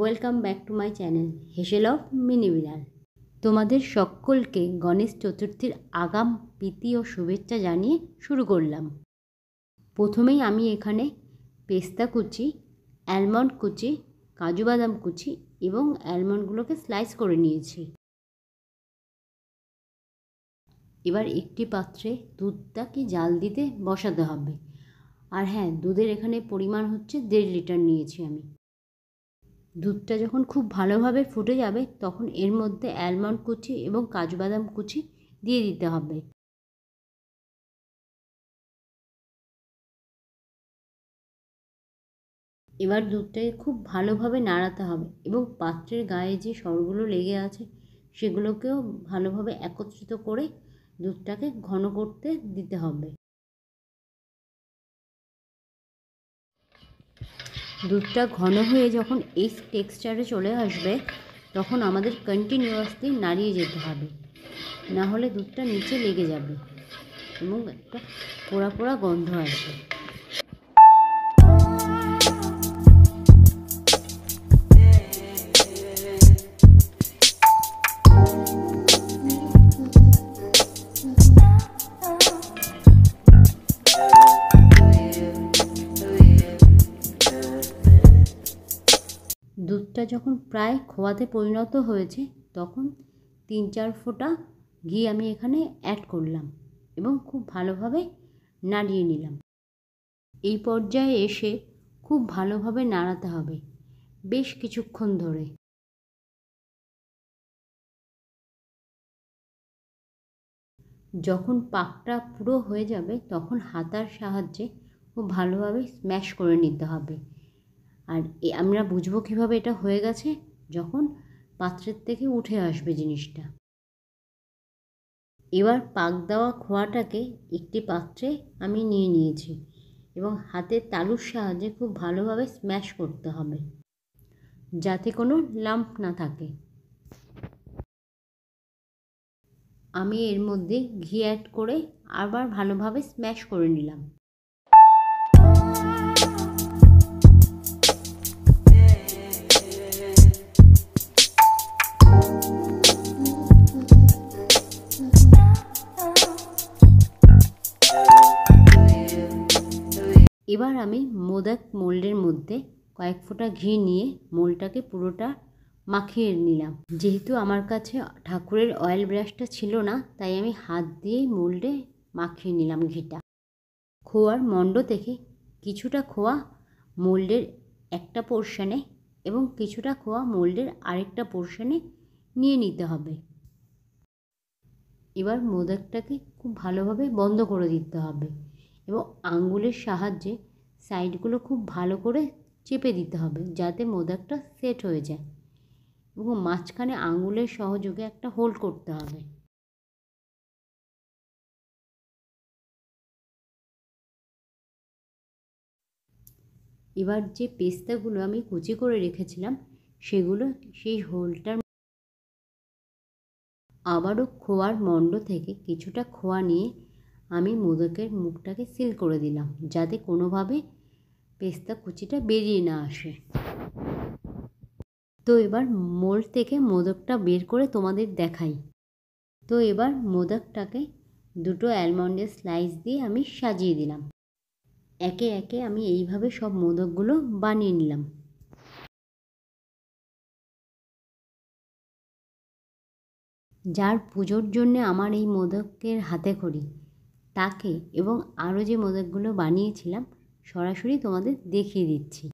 Welcome back to my channel হেসেল of mini বিড়াল। তোমাদের সকলকে গণেশ চতুর্থীর আগাম প্রীতি ও শুভেচ্ছা জানিয়ে শুরু করলাম। প্রথমেই আমি এখানে পেস্তা কুচি, অ্যালমন্ড কুচি, কাজু বাদাম কুচি এবং অ্যালমন্ডগুলোকে স্লাইস করে নিয়েছি। এবার একটি পাত্রে দুধটাকে জাল দিতে বসাতে হবে। আর হ্যাঁ, দুধের এখানে পরিমাণ হচ্ছে 1.5 লিটার নিয়েছি আমি। দুধটা যখন খুব ভালোভাবে ফুটে যাবে তখন এর মধ্যে অ্যালমন্ড কুচি এবং কাজু বাদাম কুচি দিয়ে দিতে হবে। এবার দুধটাকে খুব ভালোভাবে নাড়াতে হবে এবং পাত্রের গায়ে যে সরগুলো লেগে আছে সেগুলোকেও ভালোভাবে একত্রিত করে দুধটাকে ঘন করতে দিতে হবে। দুধটা ঘন হয়ে যখন এই টেক্সচারে চলে আসবে তখন আমাদের কন্টিনিউয়াসলি নাড়িয়ে যেতে হবে, না হলে দুধটা নিচে লেগে যাবে এবং একটা পোড়া পোড়া গন্ধ আসবে। দুধটা যখন প্রায় খোয়াতে পরিণত হয়েছে তখন 3-4 ফোঁটা ঘি আমি এখানে অ্যাড করলাম এবং খুব ভালোভাবে নাড়িয়ে নিলাম। এই পর্যায়ে এসে খুব ভালোভাবে নাড়াতে হবে বেশ কিছুক্ষণ ধরে। যখন পাকটা পুরো হয়ে যাবে তখন হাতার সাহায্যে খুব ভালোভাবে স্ম্যাশ করে নিতে হবে। আর আমরা বুঝবো কীভাবে এটা হয়ে গেছে, যখন পাত্রের থেকে উঠে আসবে জিনিসটা। এবার পাক দেওয়া খোয়াটাকে একটি পাত্রে আমি নিয়ে নিয়েছি এবং হাতের তালুর সাহায্যে খুব ভালোভাবে স্ম্যাশ করতে হবে যাতে কোনো লাম্প না থাকে। আমি এর মধ্যে ঘি অ্যাড করে আবার ভালোভাবে স্ম্যাশ করে নিলাম। এবার আমি মোদক মোল্ডের মধ্যে কয়েক ফোঁটা ঘি নিয়ে মোল্ডটাকে পুরোটা মাখিয়ে নিলাম। যেহেতু আমার কাছে ঠাকুরের অয়েল ব্রাশটা ছিল না তাই আমি হাত দিয়েই মোল্ডে মাখিয়ে নিলাম ঘিটা। খোয়ার মণ্ড থেকে কিছুটা খোয়া মোল্ডের একটা পোর্শনে এবং কিছুটা খোয়া মোল্ডের আরেকটা পোর্শনে নিয়ে নিতে হবে। এবার মোদকটাকে খুব ভালোভাবে বন্ধ করে দিতে হবে এবং আঙ্গুলের সাহায্যে সাইডগুলো খুব ভালো করে চেপে দিতে হবে যাতে মোদকটা সেট হয়ে যায় এবং মাঝখানে আঙ্গুলের সহযোগে একটা হোল্ড করতে হবে। এবার যে পেস্তাগুলো আমি কুচি করে রেখেছিলাম সেগুলো সেই হোলটার আবারও খোয়ার মণ্ড থেকে কিছুটা খোয়া নিয়ে আমি মোদকের মুখটাকে সিল করে দিলাম যাতে কোনোভাবে পেস্তা কুচিটা বেরিয়ে না আসে। তো এবার মোল্ড থেকে মোদকটা বের করে তোমাদের দেখাই। তো এবার মোদকটাকে দুটো অ্যালমন্ডের স্লাইস দিয়ে আমি সাজিয়ে দিলাম। একে একে আমি এইভাবে সব মোদকগুলো বানিয়ে নিলাম। যার পুজোর জন্যে আমার এই মোদকের হাতে খড়ি তাকে এবং আরও যে মোদকগুলো বানিয়েছিলাম সরাসরি তোমাদের দেখিয়ে দিচ্ছি।